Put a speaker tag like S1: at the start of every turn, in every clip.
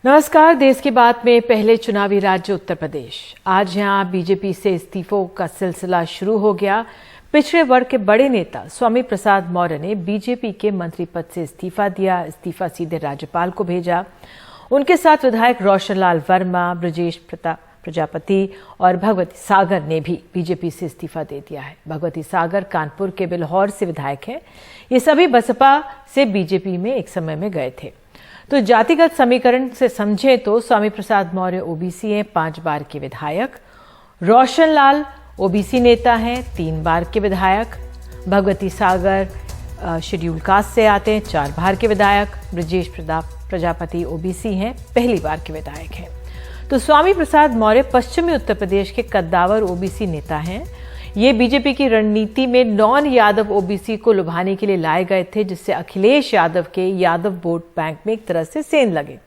S1: नमस्कार। देश की बात में पहले चुनावी राज्य उत्तर प्रदेश। आज यहां बीजेपी से इस्तीफों का सिलसिला शुरू हो गया। पिछड़े वर्ग के बड़े नेता स्वामी प्रसाद मौर्य ने बीजेपी के मंत्री पद से इस्तीफा दिया। इस्तीफा सीधे राज्यपाल को भेजा। उनके साथ विधायक रोशनलाल वर्मा, ब्रजेश प्रजापति और भगवती सागर ने भी बीजेपी से इस्तीफा दे दिया है। भगवती सागर कानपुर के बिल्हौर से विधायक हैं। ये सभी बसपा से बीजेपी में एक समय में गए थे। तो जातिगत समीकरण से समझे तो स्वामी प्रसाद मौर्य ओबीसी हैं, 5 बार के विधायक। रोशनलाल ओबीसी नेता हैं, 3 बार के विधायक। भगवती सागर शेड्यूल कास्ट से आते हैं, 4 बार के विधायक। ब्रजेश प्रजापति ओबीसी हैं, पहली बार के विधायक हैं। तो स्वामी प्रसाद मौर्य पश्चिमी उत्तर प्रदेश के कद्दावर ओबीसी नेता हैं। ये बीजेपी की रणनीति में नॉन यादव ओबीसी को लुभाने के लिए लाए गए थे, जिससे अखिलेश यादव के यादव वोट बैंक में एक तरह से सेंध लगे।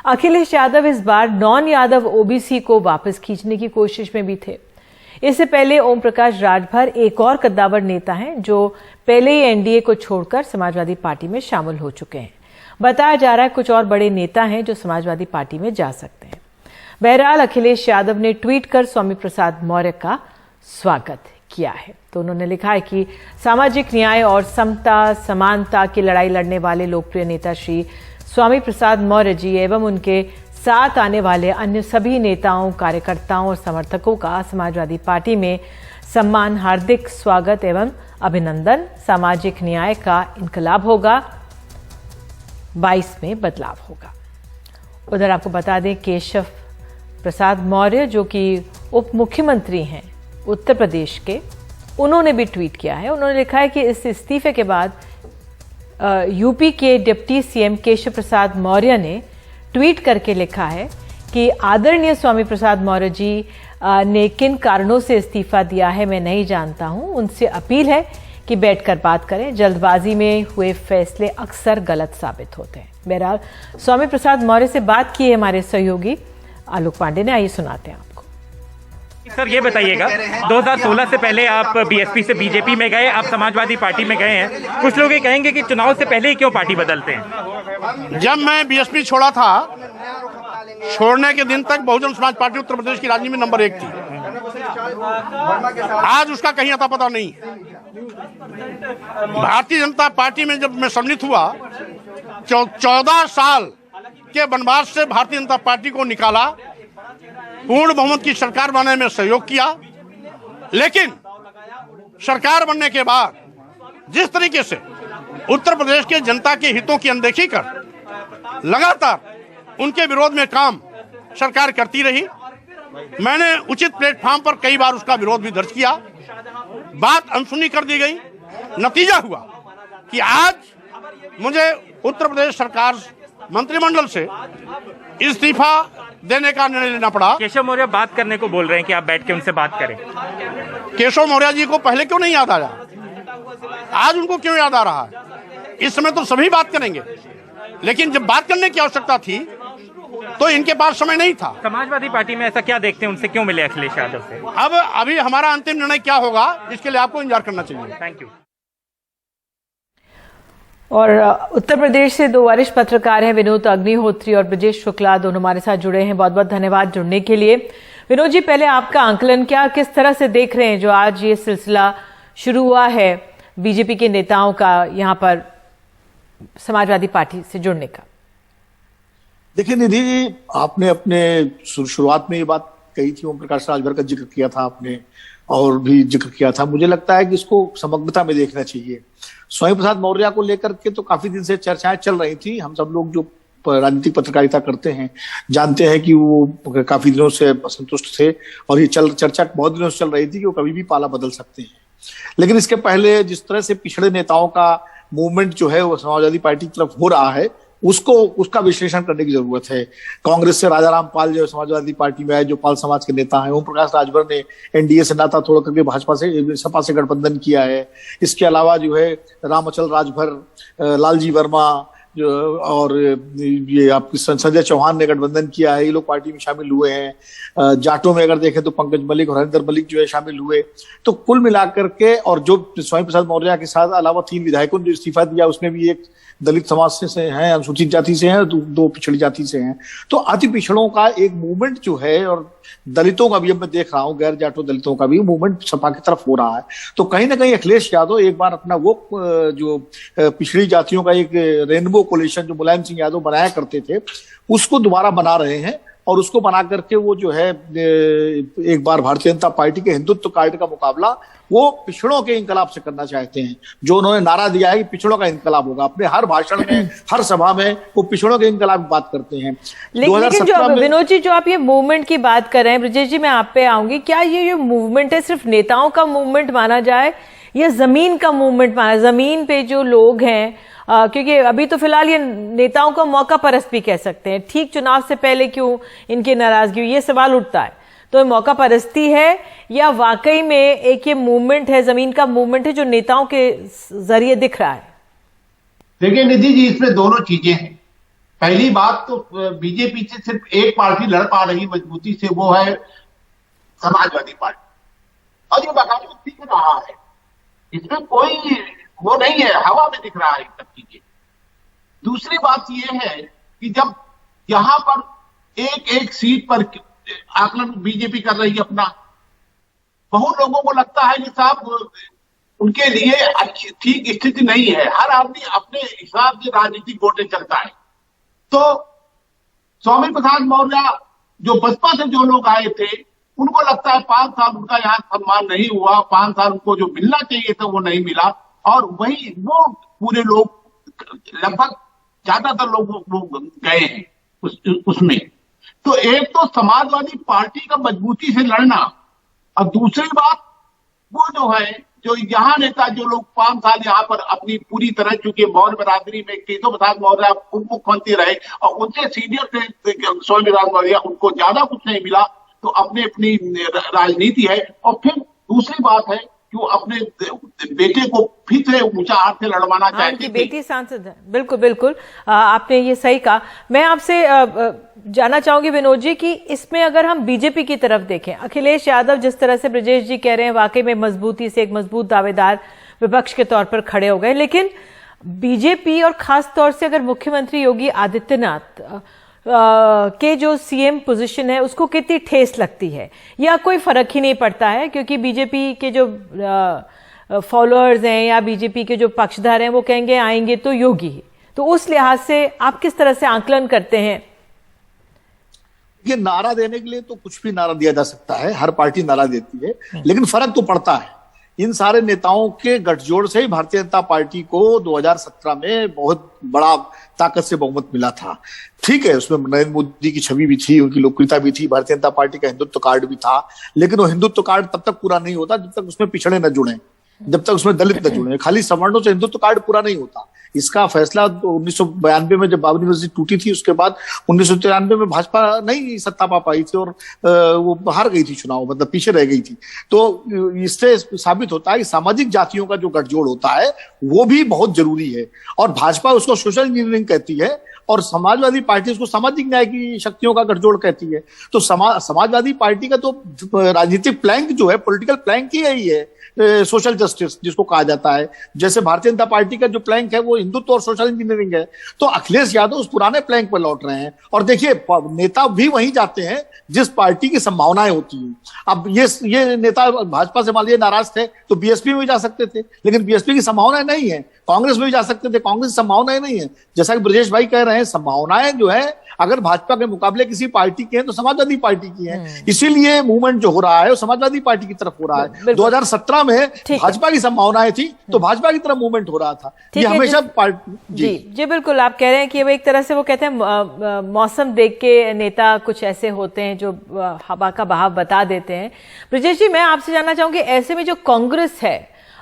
S1: अखिलेश यादव इस बार नॉन यादव ओबीसी को वापस खींचने की कोशिश में भी थे। इससे पहले ओम प्रकाश राजभर एक और कद्दावर नेता हैं जो पहले ही एनडीए को छोड़कर समाजवादी पार्टी में शामिल हो चुके हैं। बताया जा रहा है कुछ और बड़े नेता हैं जो समाजवादी पार्टी में जा सकते हैं। बहरहाल अखिलेश यादव ने ट्वीट कर स्वामी प्रसाद मौर्य का स्वागत किया है। तो उन्होंने लिखा है कि सामाजिक न्याय और समता समानता की लड़ाई लड़ने वाले लोकप्रिय नेता श्री स्वामी प्रसाद मौर्य जी एवं उनके साथ आने वाले अन्य सभी नेताओं, कार्यकर्ताओं और समर्थकों का समाजवादी पार्टी में सम्मान, हार्दिक स्वागत एवं अभिनंदन। सामाजिक न्याय का इनकलाब होगा, 22 में बदलाव होगा। उधर आपको बता दें केशव प्रसाद मौर्य जो कि उप मुख्यमंत्री हैं उत्तर प्रदेश के, उन्होंने भी ट्वीट किया है। उन्होंने लिखा है कि इस इस्तीफे के बाद यूपी के डिप्टी सीएम केशव प्रसाद मौर्य ने ट्वीट करके लिखा है कि आदरणीय स्वामी प्रसाद मौर्य जी ने किन कारणों से इस्तीफा दिया है मैं नहीं जानता हूं। उनसे अपील है कि बैठकर बात करें। जल्दबाजी में हुए फैसले अक्सर गलत साबित होते हैं। बहरहाल स्वामी प्रसाद मौर्य से बात की है हमारे सहयोगी आलोक पांडे ने। आइए सुनाते हैं आपको।
S2: सर ये बताइएगा, 2016 से पहले आप बीएसपी से बीजेपी में गए, आप समाजवादी पार्टी में गए हैं। कुछ लोग ये कहेंगे कि चुनाव से पहले ही क्यों पार्टी बदलते हैं?
S3: जब मैं बीएसपी छोड़ा था, छोड़ने के दिन तक बहुजन समाज पार्टी उत्तर प्रदेश की राजनीति में नंबर 1 थी। आज उसका कहीं अता पता नहीं। भारतीय जनता पार्टी में जब मैं सम्मिलित हुआ, 14 साल के वनवास से भारतीय जनता पार्टी को निकाला, पूर्ण बहुमत की सरकार बनाने में सहयोग किया। लेकिन सरकार बनने के बाद जिस तरीके से उत्तर प्रदेश के जनता के हितों की अनदेखी कर लगातार उनके विरोध में काम सरकार करती रही, मैंने उचित प्लेटफॉर्म पर कई बार उसका विरोध भी दर्ज किया। बात अनसुनी कर दी गई। नतीजा हुआ कि आज मुझे उत्तर प्रदेश सरकार मंत्रिमंडल से इस्तीफा देने का निर्णय लेना पड़ा।
S2: केशव मौर्य बात करने को बोल रहे हैं कि आप बैठ के उनसे बात करें।
S3: केशव मौर्य जी को पहले क्यों नहीं याद आया? आज उनको क्यों याद आ रहा है? इस समय तो सभी बात करेंगे, लेकिन जब बात करने की आवश्यकता थी तो इनके पास समय नहीं था।
S2: समाजवादी पार्टी में ऐसा क्या देखते हैं, उनसे क्यों मिले अखिलेश यादव से?
S3: अब अभी हमारा अंतिम निर्णय क्या होगा, इसके लिए आपको इंतजार करना चाहिए।
S2: Thank you.
S1: और उत्तर प्रदेश से 2 वरिष्ठ पत्रकार हैं, विनोद अग्निहोत्री और ब्रजेश शुक्ला, दोनों हमारे साथ जुड़े हैं। बहुत बहुत धन्यवाद जुड़ने के लिए। विनोद जी, पहले आपका आंकलन क्या, किस तरह से देख रहे हैं जो आज ये सिलसिला शुरू हुआ है बीजेपी के नेताओं का यहाँ पर समाजवादी पार्टी से जुड़ने का?
S4: देखिए निधि जी, आपने अपने शुरुआत में ये बात कही थी, ओम प्रकाश राजभर का जिक्र किया था आपने और भी जिक्र किया था। मुझे लगता है कि इसको समग्रता में देखना चाहिए। स्वामी प्रसाद मौर्य को लेकर के तो काफी दिन से चर्चाएं चल रही थी। हम सब लोग जो राजनीतिक पत्रकारिता करते हैं जानते हैं कि वो काफी दिनों से असंतुष्ट थे और ये चर्चा बहुत दिनों से चल रही थी कि वो कभी भी पाला बदल सकते हैं। लेकिन इसके पहले जिस तरह से पिछड़े नेताओं का मूवमेंट जो है वो समाजवादी पार्टी की तरफ हो रहा है, उसका विश्लेषण करने की जरूरत है। कांग्रेस से राजाराम पाल जो समाजवादी पार्टी में आए, जो पाल समाज के नेता हैं। ओम प्रकाश राजभर ने एनडीए से नाता तोड़ करके भाजपा से सपा से गठबंधन किया है। इसके अलावा जो है रामअचल राजभर, लालजी वर्मा, और ये आपकी संजय चौहान ने गठबंधन किया है, ये लोग पार्टी में शामिल हुए हैं। जाटों में अगर देखें तो पंकज मलिक और हरिंदर मलिक जो है शामिल हुए। तो कुल मिलाकर के, और जो स्वामी प्रसाद मौर्य के साथ अलावा 3 विधायकों ने जो इस्तीफा दिया उसमें भी एक दलित समाज से हैं, अनुसूचित जाति से हैं, 2 पिछड़ी जाति से हैं। तो अति पिछड़ों का एक मूवमेंट जो है, और दलितों का भी अब मैं देख रहा हूं, गैर जाटो दलितों का भी मूवमेंट सपा की तरफ हो रहा है। तो कहीं ना कहीं अखिलेश यादव एक बार अपना वो जो पिछड़ी जातियों का एक रेनबो कोलिशन जो मुलायम सिंह यादव बनाया करते थे उसको दोबारा बना रहे हैं, और उसको बना करके वो जो है एक बार भारतीय जनता पार्टी के हिंदुत्व कार्ड का मुकाबला वो पिछड़ों के इंकलाब से करना चाहते हैं। जो उन्होंने नारा दिया है कि पिछड़ों का इंकलाब होगा, अपने हर भाषण में, हर सभा में वो पिछड़ों के इंकलाब की बात करते हैं।
S1: लेकिन जो विनोद जी, जो आप ये मूवमेंट की बात कर रहे हैं, ब्रजेश जी मैं आप पे आऊंगी, क्या ये जो मूवमेंट है सिर्फ नेताओं का मूवमेंट माना जाए या जमीन का मूवमेंट माना, जमीन पे जो लोग हैं, क्योंकि अभी तो फिलहाल ये नेताओं का मौका परस्त भी कह सकते हैं, ठीक चुनाव से पहले क्यों इनकी नाराजगी हुई, ये सवाल उठता है। तो मौका परस्ती है या वाकई में एक ये मूवमेंट है, जमीन का मूवमेंट है जो नेताओं के जरिए दिख रहा है?
S5: देखिए निधि जी, इसमें दोनों चीजें हैं। पहली बात तो बीजेपी से सिर्फ एक पार्टी लड़ पा रही मजबूती से, वो है समाजवादी पार्टी, और ये बाकायदा दिख रहा है, इसमें कोई वो नहीं है, हवा में दिख रहा है सब चीजें। दूसरी बात ये है कि जब यहां पर एक एक सीट पर आकलन बीजेपी कर रही है अपना, बहुत लोगों को लगता है कि साहब उनके लिए अच्छी ठीक स्थिति नहीं है। हर आदमी अपने हिसाब से राजनीतिक वोटें चलता है। तो स्वामी प्रसाद मौर्य जो बसपा से जो लोग आए थे, उनको लगता है 5 साल उनका यहाँ सम्मान नहीं हुआ, 5 साल उनको जो मिलना चाहिए था वो नहीं मिला, और वही वो पूरे लोग लगभग ज्यादातर लोग गए हैं उसमें। तो एक तो समाजवादी पार्टी का मजबूती से लड़ना, और दूसरी बात वो जो है जो यहाँ नेता जो लोग 5 साल यहाँ पर अपनी पूरी तरह, चूंकि मौर्य बिरादरी में केशव प्रसाद मौर्य उप मुख्यमंत्री रहे और उनसे सीनियर थे स्वामी प्रसाद मौर्य, उनको ज्यादा कुछ नहीं मिला, तो अपनी राजनीति है। और फिर दूसरी बात है कि वो अपने बेटे को फिर से ऊंचा हाथ से लड़वाना चाहती थी।
S1: बेटी सांसद है, बिल्कुल बिल्कुल, आपने ये सही कहा। मैं आपसे जानना चाहूंगी विनोद जी कि इसमें अगर हम बीजेपी की तरफ देखें, अखिलेश यादव जिस तरह से ब्रजेश जी कह रहे हैं, वाकई में मजबूती से एक मजबूत दावेदार विपक्ष के तौर पर खड़े हो गए, लेकिन बीजेपी और खास तौर से अगर मुख्यमंत्री योगी आदित्यनाथ के जो सीएम पोजीशन है उसको कितनी ठेस लगती है, या कोई फर्क ही नहीं पड़ता है, क्योंकि बीजेपी के जो फॉलोअर्स हैं या बीजेपी के जो पक्षधर हैं वो कहेंगे आएंगे तो योगी ही। तो उस लिहाज से आप किस तरह से आंकलन करते हैं?
S4: ये नारा देने के लिए तो कुछ भी नारा दिया जा सकता है, हर पार्टी नारा देती है, लेकिन फर्क तो पड़ता है। इन सारे नेताओं के गठजोड़ से ही भारतीय जनता पार्टी को 2017 में बहुत बड़ा ताकत से बहुमत मिला था। ठीक है, उसमें नरेंद्र मोदी की छवि भी थी, उनकी लोकप्रियता भी थी, भारतीय जनता पार्टी का हिंदुत्व कार्ड भी था, लेकिन वो हिंदुत्व कार्ड तब तक पूरा नहीं होता जब तक उसमें पिछड़े न जुड़े, जब तक उसमें दलित न जुड़े। खाली सवर्णों से हिंदुत्व कार्ड पूरा नहीं होता। इसका फैसला 1992 में जब बाबरी मस्जिद टूटी थी, उसके बाद 1993 में भाजपा नहीं सत्ता पा पाई थी और वो हार गई थी चुनाव, मतलब पीछे रह गई थी। तो इससे साबित होता है कि सामाजिक जातियों का जो गठजोड़ होता है वो भी बहुत जरूरी है, और भाजपा उसको सोशल इंजीनियरिंग कहती है और समाजवादी पार्टी उसको सामाजिक न्याय की शक्तियों का गठजोड़ कहती है। तो समाजवादी पार्टी का तो राजनीतिक प्लैंक जो है, पॉलिटिकल प्लैंक ही यही है, सोशल जस्टिस जिसको कहा जाता है। जैसे भारतीय जनता पार्टी का जो प्लैंक है वो हिंदुत्व और सोशल इंजीनियरिंग है। तो अखिलेश यादव उस पुराने प्लैंक पर लौट रहे हैं, और देखिए नेता भी वहीं जाते हैं जिस पार्टी की संभावनाएं होती हैं। अब ये नेता भाजपा से मान लीजिए नाराज थे तो बीएसपी में भी जा सकते थे, लेकिन बीएसपी की संभावनाएं नहीं है। कांग्रेस में भी जा सकते थे, कांग्रेस की संभावनाएं नहीं है। जैसा कि ब्रजेश भाई कह रहे हैं, संभावनाएं जो है अगर भाजपा के मुकाबले किसी पार्टी की है तो समाजवादी पार्टी की है। इसीलिए मूवमेंट जो हो रहा है वो समाजवादी पार्टी की तरफ हो रहा है। 2017 में भाजपा की संभावनाएं थी तो भाजपा की तरफ मूवमेंट हो रहा था। ये हमेशा
S1: जी बिल्कुल, आप कह रहे हैं कि वो एक तरह से वो कहते हैं मौसम देख के नेता कुछ ऐसे होते हैं जो हवा का बहाव बता देते हैं। ब्रजेश जी, मैं आपसे जानना चाहूंगी ऐसे में जो कांग्रेस है,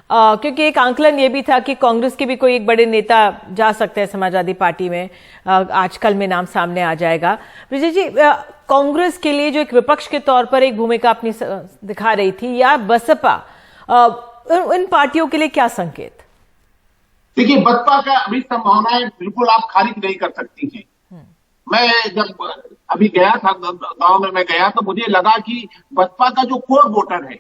S1: क्योंकि एक आंकलन ये भी था कि कांग्रेस के भी कोई एक बड़े नेता जा सकते हैं समाजवादी पार्टी में, आजकल में नाम सामने आ जाएगा। ब्रजेश जी, कांग्रेस के लिए जो एक विपक्ष के तौर पर एक भूमिका अपनी दिखा रही थी, या बसपा, इन पार्टियों के लिए क्या संकेत?
S5: देखिए, बसपा का अभी संभावनाएं बिल्कुल आप खारिज नहीं कर सकती हैं। मैं जब अभी गया था गांव में, मैं गया तो मुझे लगा कि बसपा का जो कोर वोटर है,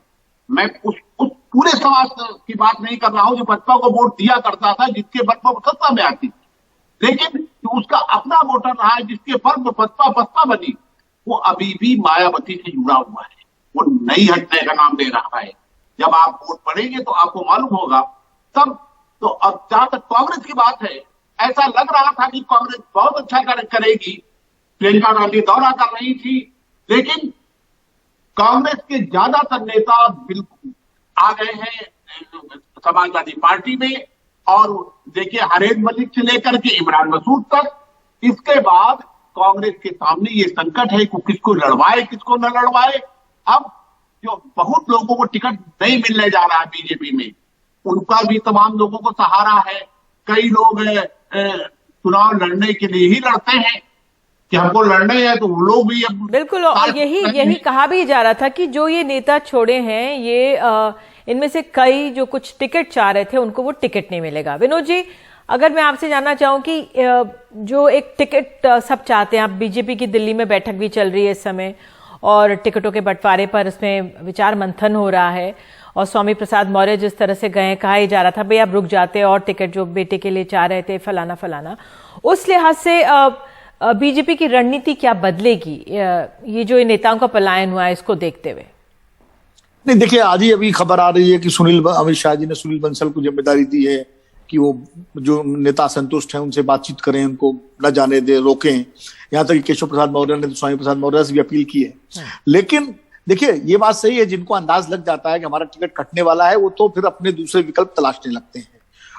S5: मैं उस पूरे समाज की बात नहीं कर रहा हूं जो बसपा को वोट दिया करता था, जिसके बसपा सत्ता में आती, लेकिन उसका अपना वोटर रहा है, जिसके पर बसपा बनी, वो अभी भी मायावती से जुड़ा हुआ है, वो नई हटने का नाम दे रहा है। जब आप वोट पड़ेंगे तो आपको मालूम होगा तब। तो अब जहां तक कांग्रेस की बात है, ऐसा लग रहा था कि कांग्रेस बहुत अच्छा करेगी, प्रियंका गांधी दौरा कर रही थी, लेकिन कांग्रेस के ज्यादातर नेता बिल्कुल आ गए हैं समाजवादी पार्टी में। और देखिए, हरेद मलिक से लेकर के इमरान मसूद तक, इसके बाद कांग्रेस के सामने ये संकट है कि किसको लड़वाए किसको न लड़वाए। अब जो बहुत लोगों को टिकट नहीं मिलने जा रहा है बीजेपी में, उनका भी तमाम लोगों को सहारा है। कई लोग चुनाव लड़ने के लिए ही लड़ते हैं कि हमको लड़ने हैं, तो वो लोग भी अब
S1: बिल्कुल, और यही कहा भी जा रहा था कि जो ये नेता छोड़े हैं, ये इनमें से कई जो कुछ टिकट चाह रहे थे उनको वो टिकट नहीं मिलेगा। विनोद जी, अगर मैं आपसे जानना चाहूं कि जो एक टिकट सब चाहते हैं, आप बीजेपी की दिल्ली में बैठक भी चल रही है इस समय और टिकटों के बंटवारे पर उसमें विचार मंथन हो रहा है, और स्वामी प्रसाद मौर्य जिस तरह से गए, कहा ही जा रहा था भाई आप रुक जाते और टिकट जो बेटे के लिए चाह रहे थे फलाना फलाना, उस लिहाज से बीजेपी की रणनीति क्या बदलेगी ये जो नेताओं का पलायन हुआ है इसको देखते हुए?
S4: नहीं, देखिए, आज ही अभी खबर आ रही है कि अमित शाह जी ने सुनील बंसल को जिम्मेदारी दी है कि वो जो नेता असंतुष्ट हैं उनसे बातचीत करें, उनको न जाने दे, रोकें। यहाँ तक केशव प्रसाद मौर्य ने तो स्वामी प्रसाद मौर्य से भी अपील की है। लेकिन देखिए, ये बात सही है, जिनको अंदाज लग जाता है कि हमारा टिकट कटने वाला है, वो तो फिर अपने दूसरे विकल्प तलाशने लगते हैं।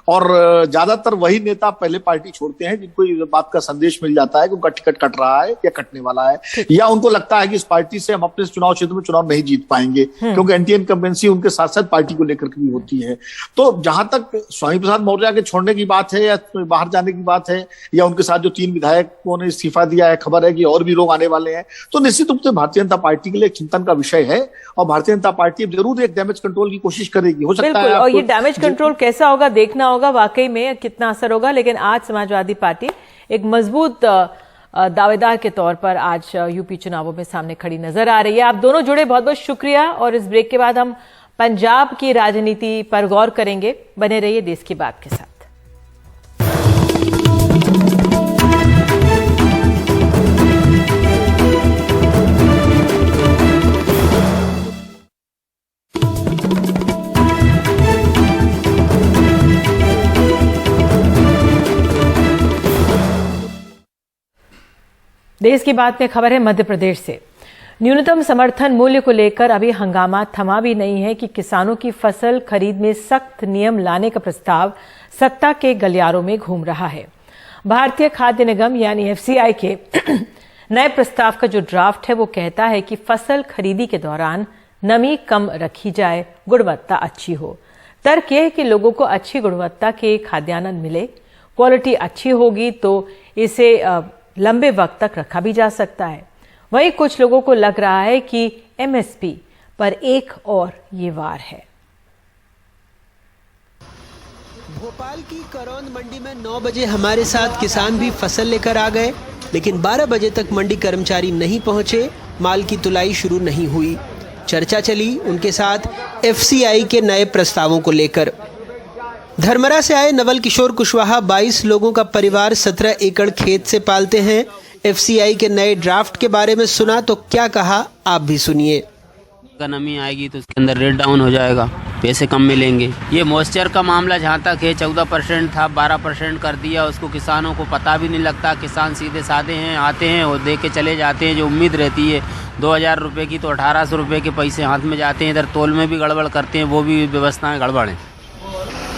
S4: और ज्यादातर वही नेता पहले पार्टी छोड़ते हैं जिनको इस बात का संदेश मिल जाता है कि उनका टिकट कट रहा है या कटने वाला है, या उनको लगता है कि इस पार्टी से हम अपने चुनाव क्षेत्र में चुनाव नहीं जीत पाएंगे, क्योंकि एंटी इनकम्बेंसी उनके साथ साथ पार्टी को लेकर के भी होती है। तो जहां तक स्वामी प्रसाद मौर्य के छोड़ने की बात है या बाहर जाने की बात है, या उनके साथ जो 3 विधायकों ने इस्तीफा दिया है, खबर है कि और भी लोग आने वाले हैं, तो निश्चित रूप से भारतीय जनता पार्टी के लिए एक चिंतन का विषय है। और भारतीय जनता पार्टी अब जरूर एक डैमेज कंट्रोल की कोशिश करेगी। हो सकता है,
S1: और ये डैमेज कंट्रोल कैसा होगा देखना होगा, वाकई में कितना असर होगा। लेकिन आज समाजवादी पार्टी एक मजबूत दावेदार के तौर पर आज यूपी चुनावों में सामने खड़ी नजर आ रही है। आप दोनों जुड़े, बहुत बहुत शुक्रिया। और इस ब्रेक के बाद हम पंजाब की राजनीति पर गौर करेंगे। बने रहिए देश की बात के साथ। देश की बात में खबर है मध्य प्रदेश से। न्यूनतम समर्थन मूल्य को लेकर अभी हंगामा थमा भी नहीं है कि किसानों की फसल खरीद में सख्त नियम लाने का प्रस्ताव सत्ता के गलियारों में घूम रहा है। भारतीय खाद्य निगम यानी एफसीआई के नए प्रस्ताव का जो ड्राफ्ट है वो कहता है कि फसल खरीदी के दौरान नमी कम रखी जाए, गुणवत्ता अच्छी हो। तर्क यह है कि लोगों को अच्छी गुणवत्ता के खाद्यान्न मिले, क्वालिटी अच्छी होगी तो इसे लंबे वक्त तक रखा भी जा सकता है। वहीं कुछ लोगों को लग रहा है कि एमएसपी पर एक और ये वार है।
S6: भोपाल की करौंद मंडी में 9 बजे हमारे साथ किसान भी फसल लेकर आ गए, लेकिन 12 बजे तक मंडी कर्मचारी नहीं पहुंचे, माल की तुलाई शुरू नहीं हुई। चर्चा चली उनके साथ एफसीआई के नए प्रस्तावों को लेकर। धर्मरा से आए नवल किशोर कुशवाहा 22 लोगों का परिवार 17 एकड़ खेत से पालते हैं। एफसीआई के नए ड्राफ्ट के बारे में सुना तो क्या कहा, आप भी सुनिए।
S7: नमी आएगी तो उसके अंदर रेट डाउन हो जाएगा, पैसे कम मिलेंगे। ये मॉइस्चर का मामला जहाँ तक है 14% था, 12% कर दिया। उसको किसानों को पता भी नहीं लगता। किसान सीधे साधे हैं, आते हैं और दे के चले जाते हैं। जो उम्मीद रहती है 2000 रुपये की तो 1800 रुपये के पैसे हाथ में जाते हैं। इधर तोल में भी गड़बड़ करते हैं, वो भी व्यवस्थाएं गड़बड़ हैं।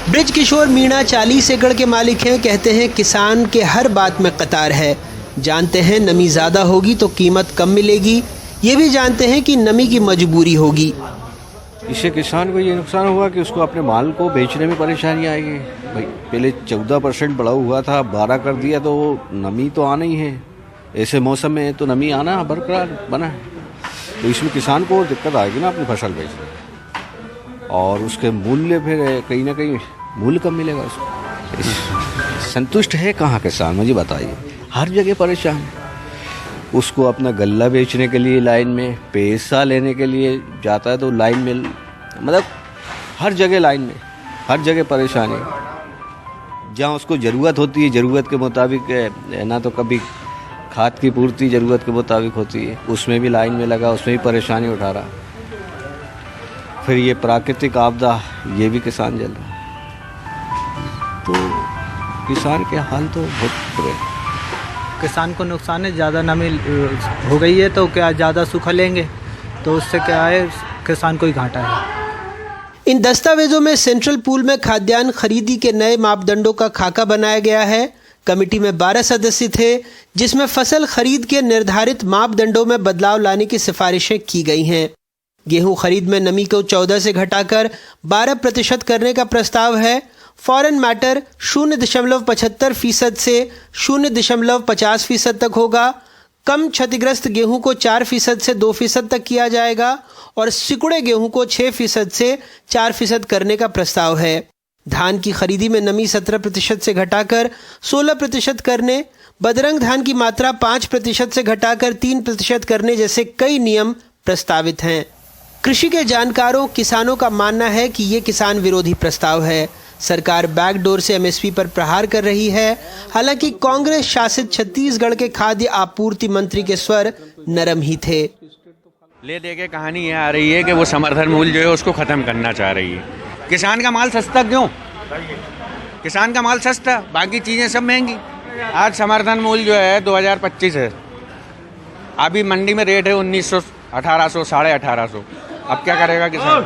S6: ब्रिज किशोर मीणा 40 एकड़ के मालिक हैं। कहते हैं किसान के हर बात में कतार है। जानते हैं नमी ज़्यादा होगी तो कीमत कम मिलेगी, ये भी जानते हैं कि नमी की मजबूरी होगी।
S8: इससे किसान को ये नुकसान हुआ कि उसको अपने माल को बेचने में परेशानी आएगी। भाई पहले 14% बढ़ा हुआ था, 12 कर दिया, तो नमी तो आना ही है। ऐसे मौसम में तो नमी आना बरकरार बना है, तो इसमें किसान को दिक्कत आएगी ना अपनी फसल बेचने, और उसके मूल्य फिर कहीं ना कहीं मूल्य कम मिलेगा उसको। संतुष्ट है कहाँ किसान, मुझे बताइए। हर जगह परेशान है। उसको अपना गल्ला बेचने के लिए लाइन में, पैसा लेने के लिए जाता है तो लाइन में, मतलब हर जगह लाइन में, हर जगह परेशानी। जहाँ उसको ज़रूरत होती है, ज़रूरत के मुताबिक है ना, तो कभी खाद की पूर्ति ज़रूरत के मुताबिक होती है, उसमें भी लाइन में लगा, उसमें भी परेशानी उठा रहा। फिर ये प्राकृतिक आपदा, ये भी किसान झेल रहा है। तो किसान के हाल तो बहुत बुरे हैं।
S9: किसान को नुकसान है, ज़्यादा नमी हो गई है तो क्या ज़्यादा सूखा लेंगे तो उससे क्या है, किसान को ही घाटा है।
S6: इन दस्तावेजों में सेंट्रल पूल में खाद्यान्न खरीदी के नए मापदंडों का खाका बनाया गया है। कमेटी में 12 सदस्य थे, जिसमें फसल खरीद के निर्धारित मापदंडों में बदलाव लाने की सिफारिशें की गई हैं। गेहूं खरीद में नमी को 14 से घटाकर 12% करने का प्रस्ताव है। फॉरेन मैटर 0.75% से 0.50% तक होगा। कम क्षतिग्रस्त गेहूं को 4% से 2% तक किया जाएगा और सिकुड़े गेहूं को 6% से 4% करने का प्रस्ताव है। धान की खरीदी में नमी 17% से घटाकर 16% करने, बदरंग धान की मात्रा 5% से घटाकर 3% करने जैसे कई नियम प्रस्तावित हैं। कृषि के जानकारों, किसानों का मानना है कि ये किसान विरोधी प्रस्ताव है। सरकार बैकडोर से एमएसपी पर प्रहार कर रही है। हालांकि कांग्रेस शासित छत्तीसगढ़ के खाद्य आपूर्ति मंत्री के स्वर नरम ही थे।
S10: ले दे के कहानी ये आ रही है कि वो समर्थन मूल्य जो है उसको ख़त्म करना चाह रही है। किसान का माल सस्ता क्यों? किसान का माल सस्ता, बाकी चीज़ें सब महंगी। आज समर्थन मूल्य जो है 2025 है, अभी मंडी में रेट है 1900, 1800, 1850। अब क्या करेगा किसान?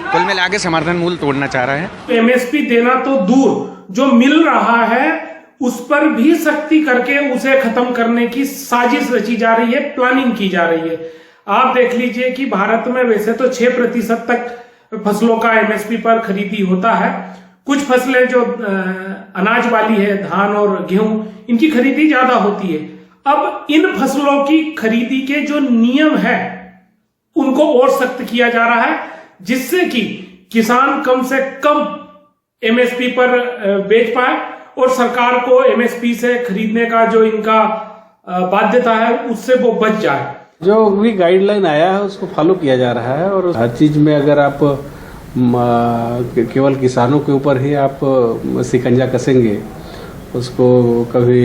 S10: कुल मिला के समर्थन मूल्य तोड़ना चाह रहा है।
S11: एमएसपी देना तो दूर, जो मिल रहा है उस पर भी सख्ती करके उसे खत्म करने की साजिश रची जा रही है, प्लानिंग की जा रही है। आप देख लीजिए कि भारत में वैसे तो 6% तक फसलों का एमएसपी पर खरीदी होता है। कुछ फसलें जो अनाज वाली है, धान और गेहूं, इनकी खरीदी ज्यादा होती है। अब इन फसलों की खरीदी के जो नियम है उनको और सख्त किया जा रहा है, जिससे कि किसान कम से कम एमएसपी पर बेच पाए और सरकार को एमएसपी से खरीदने का जो इनका बाध्यता है उससे वो बच जाए।
S12: जो भी गाइडलाइन आया है उसको फॉलो किया जा रहा है और हर चीज में अगर आप केवल किसानों के ऊपर ही आप शिकंजा कसेंगे, उसको कभी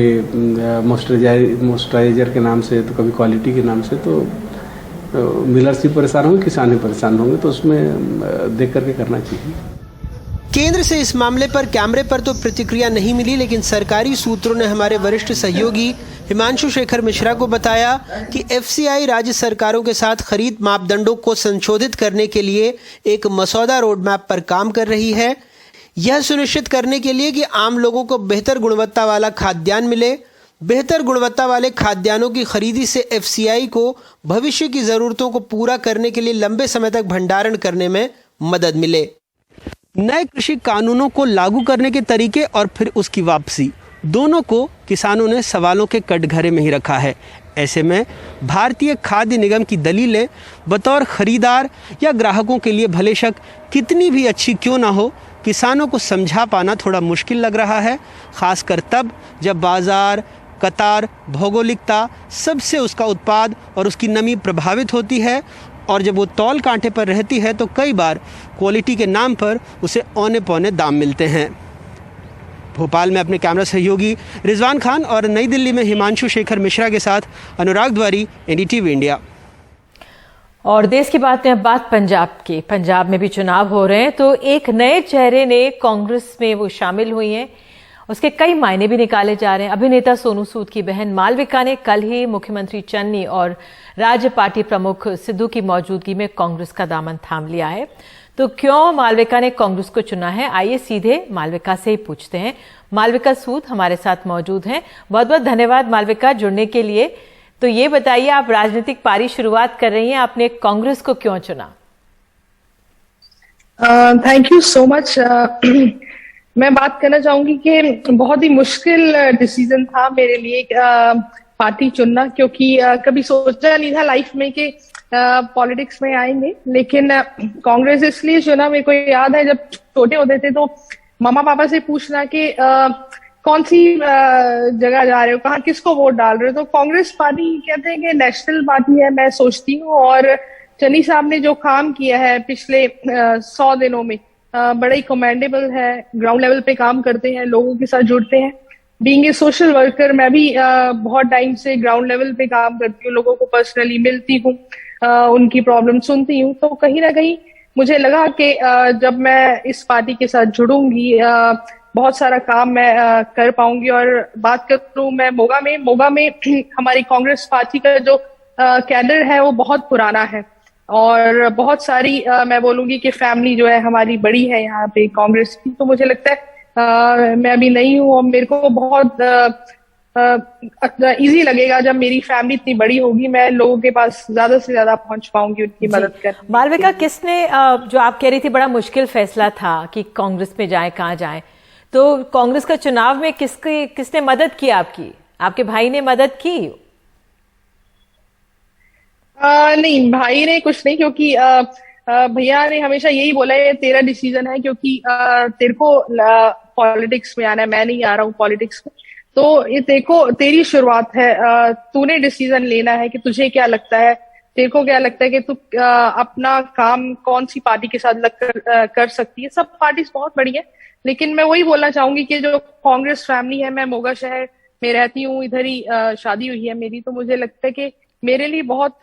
S12: मॉइस्चराइजर के नाम से तो कभी क्वालिटी के नाम से, तो मिलर्स भी परेशान होंगे, किसान भी परेशान होंगे। तो उसमें देख करके करना चाहिए।
S6: केंद्र से इस मामले पर कैमरे पर तो प्रतिक्रिया नहीं मिली, लेकिन सरकारी सूत्रों ने हमारे वरिष्ठ सहयोगी हिमांशु शेखर मिश्रा को बताया कि एफसीआई राज्य सरकारों के साथ खरीद मापदंडों को संशोधित करने के लिए एक मसौदा रोड मैप पर काम कर रही है। यह सुनिश्चित करने के लिए कि आम लोगों को बेहतर गुणवत्ता वाला खाद्यान्न मिले। बेहतर गुणवत्ता वाले खाद्यान्नों की खरीदी से एफसीआई को भविष्य की जरूरतों को पूरा करने के लिए लंबे समय तक भंडारण करने में मदद मिले। नए कृषि कानूनों को लागू करने के तरीके और फिर उसकी वापसी, दोनों को किसानों ने सवालों के कटघरे में ही रखा है। ऐसे में भारतीय खाद्य निगम की दलीलें बतौर खरीदार या ग्राहकों के लिए भलेशक कितनी भी अच्छी क्यों ना हो, किसानों को समझा पाना थोड़ा मुश्किल लग रहा है, खासकर तब जब बाजार, कतार, भौगोलिकता सबसे उसका उत्पाद और उसकी नमी प्रभावित होती है और जब वो तौल कांटे पर रहती है तो कई बार क्वालिटी के नाम पर उसे औने पौने दाम मिलते हैं। भोपाल में अपने कैमरा सहयोगी रिजवान खान और नई दिल्ली में हिमांशु शेखर मिश्रा के साथ अनुराग द्वारी, एनडीटीवी इंडिया।
S1: और देश की बात में अब बात पंजाब की। पंजाब में भी चुनाव हो रहे हैं तो एक नए चेहरे ने कांग्रेस में वो शामिल हुई हैं, उसके कई मायने भी निकाले जा रहे हैं। अभिनेता सोनू सूद की बहन मालविका ने कल ही मुख्यमंत्री चन्नी और राज्य पार्टी प्रमुख सिद्धू की मौजूदगी में कांग्रेस का दामन थाम लिया है। तो क्यों मालविका ने कांग्रेस को चुना है, आइए सीधे मालविका से ही पूछते हैं। मालविका सूद हमारे साथ मौजूद हैं। बहुत बहुत धन्यवाद मालविका जुड़ने के लिए। तो ये बताइए, आप राजनीतिक पारी शुरुआत कर रही हैं, आपने कांग्रेस को क्यों चुना?
S13: Thank you so much. मैं बात करना चाहूंगी कि बहुत ही मुश्किल डिसीजन था मेरे लिए पार्टी चुनना, क्योंकि कभी सोचा नहीं था लाइफ में कि पॉलिटिक्स में आएंगे, लेकिन कांग्रेस इसलिए चुना। मेरे को याद है जब छोटे होते थे तो मामा पापा से पूछना कि कौन सी जगह जा रहे हो, कहाँ किसको वोट डाल रहे हो। तो कांग्रेस पार्टी कहते हैं कि नेशनल पार्टी है, मैं सोचती हूँ। और चन्नी साहब ने जो काम किया है पिछले 100 दिनों में बड़ा ही कमेंडेबल है। ग्राउंड लेवल पे काम करते हैं, लोगों के साथ जुड़ते हैं। बीइंग ए सोशल वर्कर, मैं भी बहुत टाइम से ग्राउंड लेवल पे काम करती हूँ, लोगों को पर्सनली मिलती हूँ, उनकी प्रॉब्लम सुनती हूँ। तो कहीं ना कहीं मुझे लगा कि जब मैं इस पार्टी के साथ जुड़ूंगी बहुत सारा काम मैं कर पाऊंगी। और बात करूं मैं मोगा में हमारी कांग्रेस पार्टी का जो कैडर है वो बहुत पुराना है और बहुत सारी मैं बोलूंगी कि फैमिली जो है हमारी बड़ी है यहाँ पे कांग्रेस की। तो मुझे लगता है मैं अभी नहीं हूँ और मेरे को बहुत इजी लगेगा जब मेरी फैमिली इतनी बड़ी होगी, मैं लोगों के पास ज्यादा से ज्यादा पहुंच पाऊंगी उनकी मदद करने।
S1: मालविका, किसने जो आप कह रही थी बड़ा मुश्किल फैसला था कि कांग्रेस में जाए, कहाँ जाए, तो कांग्रेस का चुनाव में किसने मदद की आपकी? आपके भाई ने मदद की?
S13: नहीं, भाई ने कुछ नहीं, क्योंकि भैया ने हमेशा यही बोला है तेरा डिसीजन है, क्योंकि तेरे को पॉलिटिक्स में आना है, मैं नहीं आ रहा हूँ पॉलिटिक्स में। तो ये देखो तेरी शुरुआत है, तूने डिसीजन लेना है कि तुझे क्या लगता है, तेरे को क्या लगता है कि तू अपना काम कौन सी पार्टी के साथ लगकर कर सकती है। सब पार्टीज बहुत बड़ी है, लेकिन मैं वही बोलना चाहूंगी कि जो कांग्रेस फैमिली है, मैं मोगा शहर में रहती हूँ, इधर ही शादी हुई है मेरी, तो मुझे लगता है कि मेरे लिए बहुत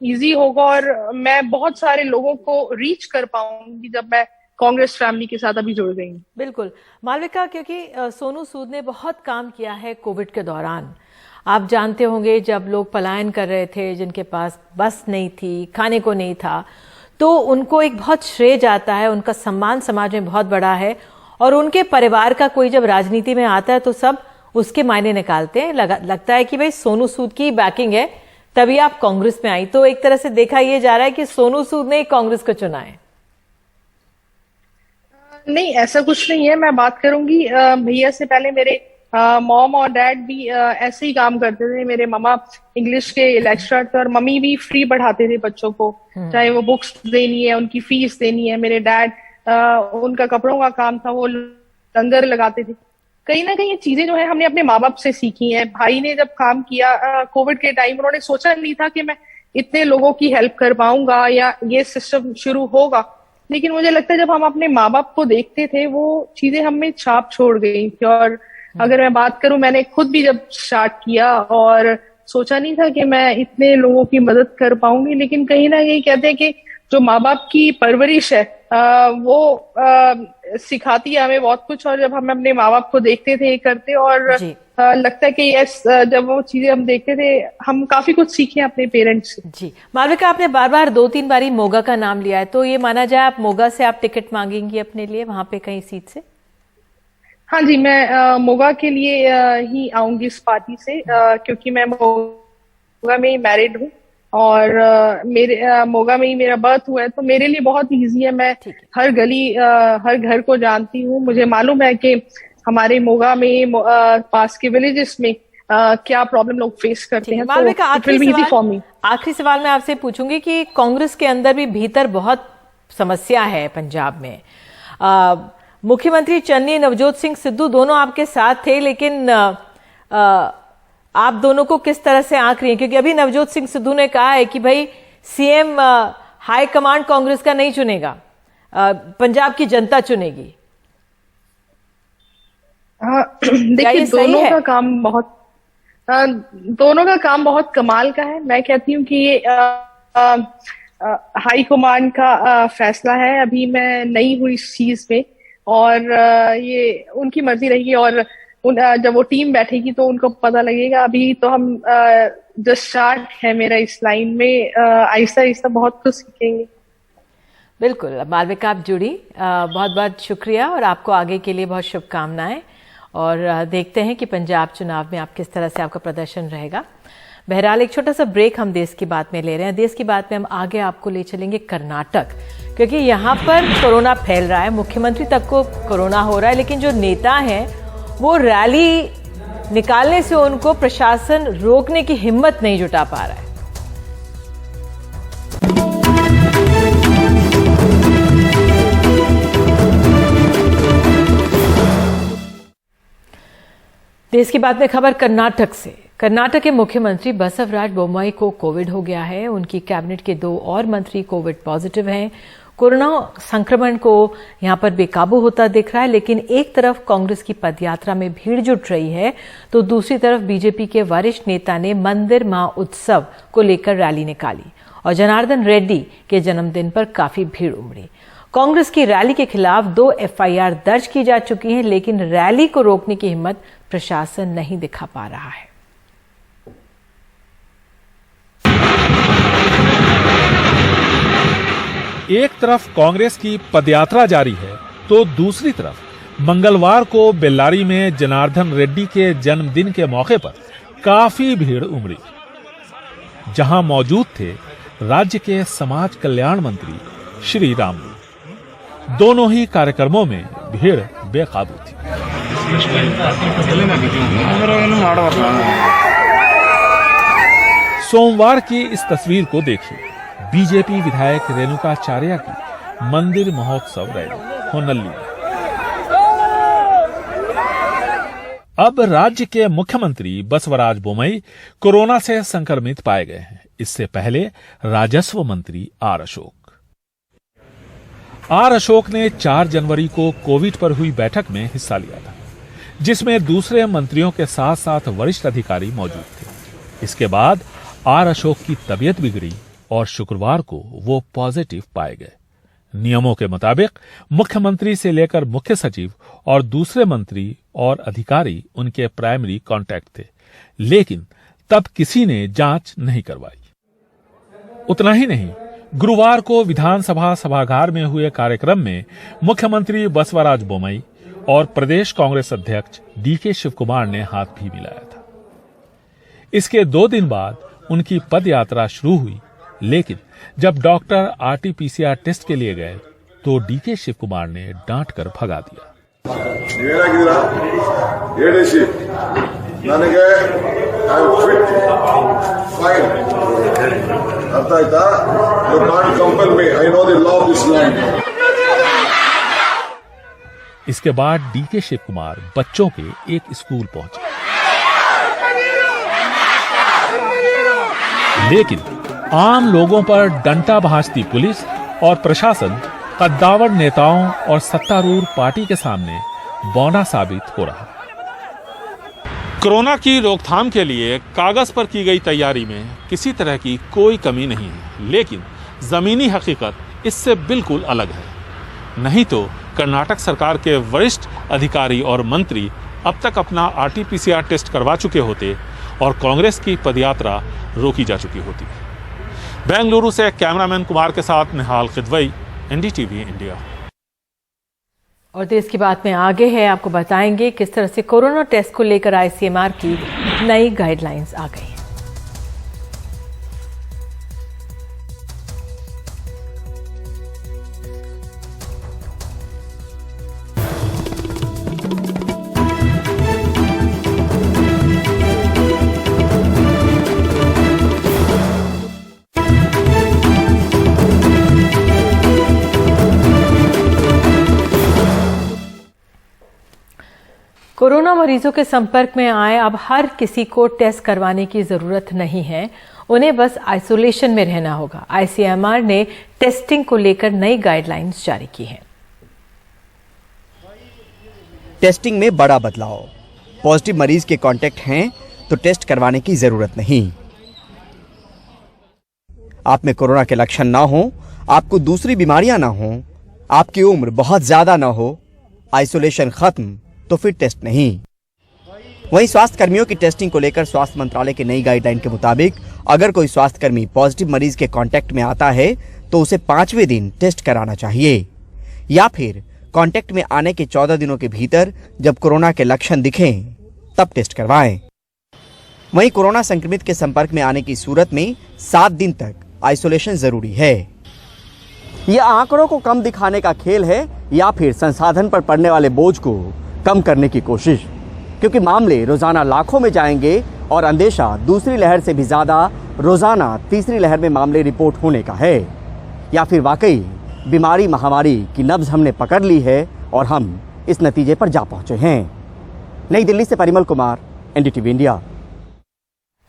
S13: इजी होगा और मैं बहुत सारे लोगों को रीच कर पाऊंगी जब मैं कांग्रेस फैमिली के साथ अभी जुड़ गई हूँ।
S1: बिल्कुल मालविका, क्योंकि सोनू सूद ने बहुत काम किया है कोविड के दौरान। आप जानते होंगे जब लोग पलायन कर रहे थे, जिनके पास बस नहीं थी, खाने को नहीं था, तो उनको एक बहुत श्रेय जाता है, उनका सम्मान समाज में बहुत बड़ा है और उनके परिवार का कोई जब राजनीति में आता है तो सब उसके मायने निकालते हैं। लगता है कि भाई सोनू सूद की बैकिंग है तभी आप कांग्रेस में आई। तो एक तरह से देखा यह जा रहा है कि सोनू सूद ने कांग्रेस को चुना है।
S13: नहीं, ऐसा कुछ नहीं है। मैं बात करूंगी भैया से पहले मेरे मॉम और डैड भी ऐसे ही काम करते थे। मेरे मामा इंग्लिश के लेक्चरर थे और मम्मी भी फ्री पढ़ाते थे बच्चों को, चाहे वो बुक्स देनी है, उनकी फीस देनी है। मेरे डैड उनका कपड़ों का काम था, वो लंगर लगाते थे। कहीं ना कहीं ये चीजें जो है हमने अपने माँ बाप से सीखी हैं। भाई ने जब काम किया कोविड के टाइम, उन्होंने सोचा नहीं था कि मैं इतने लोगों की हेल्प कर पाऊंगा या ये सिस्टम शुरू होगा, लेकिन मुझे लगता है जब हम अपने माँ बाप को देखते थे वो चीजें हमें छाप छोड़ गई थी। और अगर मैं बात करूं, मैंने खुद भी जब स्टार्ट किया और सोचा नहीं था कि मैं इतने लोगों की मदद कर पाऊंगी, लेकिन कहीं ना कहीं कहते हैं कि जो माँ बाप की परवरिश है वो सिखाती है हमें बहुत कुछ। और जब हम अपने माँ बाप को देखते थे करते, और लगता है कि यस, जब वो चीजें हम देखते थे हम काफी कुछ सीखे अपने पेरेंट्स से।
S1: जी मालविका, आपने बार बार 2-3 बारी मोगा का नाम लिया है, तो ये माना जाए आप मोगा से आप टिकट मांगेंगी अपने लिए वहां पे कहीं सीट से?
S13: हाँ जी, मैं मोगा के लिए ही आऊंगी इस पार्टी से, क्योंकि मैं मोगा में ही मैरिड हूँ और मेरे मोगा में ही मेरा बर्थ हुआ है, तो मेरे लिए बहुत इजी है। मैं हर गली हर घर को जानती हूँ। मुझे मालूम है कि हमारे मोगा में पास के विलेजेस में क्या प्रॉब्लम लोग फेस करते हैं।
S1: मालविका, आखिरी सवाल मैं आपसे पूछूंगी कि कांग्रेस के अंदर भी भीतर बहुत समस्या है पंजाब में। मुख्यमंत्री चन्नी, नवजोत सिंह सिद्धू दोनों आपके साथ थे, लेकिन आप दोनों को किस तरह से आंक रही हैं? क्योंकि अभी नवजोत सिंह सिद्धू ने कहा है कि भाई सीएम हाई कमांड कांग्रेस का नहीं चुनेगा, पंजाब की जनता चुनेगी।
S13: देखिए, दोनों का काम बहुत कमाल का है। मैं कहती हूँ कि ये हाई कमांड का फैसला है। अभी मैं नई हुई इस चीज में और ये उनकी मर्जी रहेगी और जब वो टीम बैठेगी तो उनको पता लगेगा। अभी तो हम जस्ट स्टार्ट है मेरा इस लाइन में, आहिस्ता आहिस्ता बहुत कुछ सीखेंगे।
S1: बिल्कुल मालविका, आप जुड़ी, बहुत बहुत शुक्रिया और आपको आगे के लिए बहुत शुभकामनाएं। और देखते हैं कि पंजाब चुनाव में आप किस तरह से आपका प्रदर्शन रहेगा। बहरहाल एक छोटा सा ब्रेक हम देश की बात में ले रहे हैं। देश की बात में हम आगे आपको ले चलेंगे कर्नाटक, क्योंकि यहाँ पर कोरोना फैल रहा है, मुख्यमंत्री तक को कोरोना हो रहा है, लेकिन जो नेता हैं वो रैली निकालने से उनको प्रशासन रोकने की हिम्मत नहीं जुटा पा रहा है। देश की बात में खबर कर्नाटक से। कर्नाटक के मुख्यमंत्री बसवराज बोम्मई को कोविड हो गया है। उनकी कैबिनेट के 2 और मंत्री कोविड पॉजिटिव हैं। कोरोना संक्रमण को यहां पर बेकाबू होता दिख रहा है, लेकिन एक तरफ कांग्रेस की पदयात्रा में भीड़ जुट रही है तो दूसरी तरफ बीजेपी के वरिष्ठ नेता ने मंदिर महोत्सव को लेकर रैली निकाली और जनार्दन रेड्डी के जन्मदिन पर काफी भीड़ उमड़ी। कांग्रेस की रैली के खिलाफ 2 एफआईआर दर्ज की जा चुकी हैं, लेकिन रैली को रोकने की हिम्मत प्रशासन नहीं दिखा पा रहा है।
S14: एक तरफ कांग्रेस की पदयात्रा जारी है तो दूसरी तरफ मंगलवार को बेल्लारी में जनार्दन रेड्डी के जन्मदिन के मौके पर काफी भीड़ उमड़ी। जहां मौजूद थे राज्य के समाज कल्याण मंत्री श्री रामुलु। दोनों ही कार्यक्रमों में भीड़ बेकाबू थी। सोमवार की इस तस्वीर को देखिए। बीजेपी विधायक रेणुकाचार्य की मंदिर महोत्सव रैली होनल्ली में। अब राज्य के मुख्यमंत्री बसवराज बोम्मई कोरोना से संक्रमित पाए गए हैं। इससे पहले राजस्व मंत्री आर अशोक ने 4 जनवरी को कोविड पर हुई बैठक में हिस्सा लिया था, जिसमें दूसरे मंत्रियों के साथ साथ वरिष्ठ अधिकारी मौजूद थे। इसके बाद आर अशोक की तबीयत बिगड़ी और शुक्रवार को वो पॉजिटिव पाए गए। नियमों के मुताबिक मुख्यमंत्री से लेकर मुख्य सचिव और दूसरे मंत्री और अधिकारी उनके प्राइमरी कांटेक्ट थे, लेकिन तब किसी ने जांच नहीं करवाई। उतना ही नहीं, गुरुवार को विधानसभा सभागार में हुए कार्यक्रम में मुख्यमंत्री बसवराज बोम्मई और प्रदेश कांग्रेस अध्यक्ष डीके शिवकुमार ने हाथ भी मिलाया था। इसके 2 दिन बाद उनकी पदयात्रा शुरू हुई, लेकिन जब डॉक्टर आरटीपीसीआर टेस्ट के लिए गए तो डीके शिवकुमार ने डांट कर भगा दिया। इसके बाद डीके शिवकुमार बच्चों के एक स्कूल पहुंचे, लेकिन आम लोगों पर डंडा भाजती पुलिस और प्रशासन कद्दावर नेताओं और सत्तारूढ़ पार्टी के सामने बौना साबित हो रहा है। कोरोना की रोकथाम के लिए कागज पर की गई तैयारी में किसी तरह की कोई कमी नहीं है, लेकिन जमीनी हकीकत इससे बिल्कुल अलग है। नहीं तो कर्नाटक सरकार के वरिष्ठ अधिकारी और मंत्री अब तक अपना आरटीपीसीआर टेस्ट करवा चुके होते और कांग्रेस की पदयात्रा रोकी जा चुकी होती। बेंगलुरु से कैमरामैन कुमार के साथ निहाल खिदवई, एनडीटीवी इंडिया।
S1: और देश की बात में आगे है, आपको बताएंगे किस तरह से कोरोना टेस्ट को लेकर आईसीएमआर की नई गाइडलाइंस आ गई हैं। कोरोना मरीजों के संपर्क में आए अब हर किसी को टेस्ट करवाने की जरूरत नहीं है, उन्हें बस आइसोलेशन में रहना होगा। आईसीएमआर ने टेस्टिंग को लेकर नई गाइडलाइंस जारी की है।
S15: टेस्टिंग में बड़ा बदलाव। पॉजिटिव मरीज के कांटेक्ट हैं तो टेस्ट करवाने की जरूरत नहीं। आप में कोरोना के लक्षण ना हो, आपको दूसरी बीमारियां ना हो, आपकी उम्र बहुत ज्यादा ना हो, आइसोलेशन खत्म तो फिर टेस्ट नहीं। वहीं स्वास्थ्य कर्मियों की टेस्टिंग को लेकर स्वास्थ्य मंत्रालय की नई गाइडलाइन के मुताबिक अगर कोई स्वास्थ्य कर्मी पॉजिटिव मरीज के कांटेक्ट में आता है तो उसे 5वें दिन टेस्ट कराना चाहिए, या फिर कांटेक्ट में आने के 14 दिनों के भीतर जब कोरोना के लक्षण दिखें तब टेस्ट करवाएं। वहीं कोरोना संक्रमित के संपर्क में आने की सूरत में 7 दिन तक आइसोलेशन जरूरी है। यह आंकड़ों को कम दिखाने का खेल है या फिर संसाधन पर पड़ने वाले बोझ को कम करने की कोशिश, क्योंकि मामले रोजाना लाखों में जाएंगे और अंदेशा दूसरी लहर से भी ज्यादा रोजाना तीसरी लहर में मामले रिपोर्ट होने का है। या फिर वाकई बीमारी महामारी की नब्ज हमने पकड़ ली है और हम इस नतीजे पर जा पहुंचे हैं। नई दिल्ली से परिमल कुमार, एनडीटीवी इंडिया।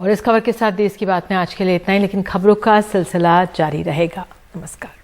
S1: और इस खबर के साथ देश की बात में आज के लिए इतना ही, लेकिन खबरों का सिलसिला जारी रहेगा। नमस्कार।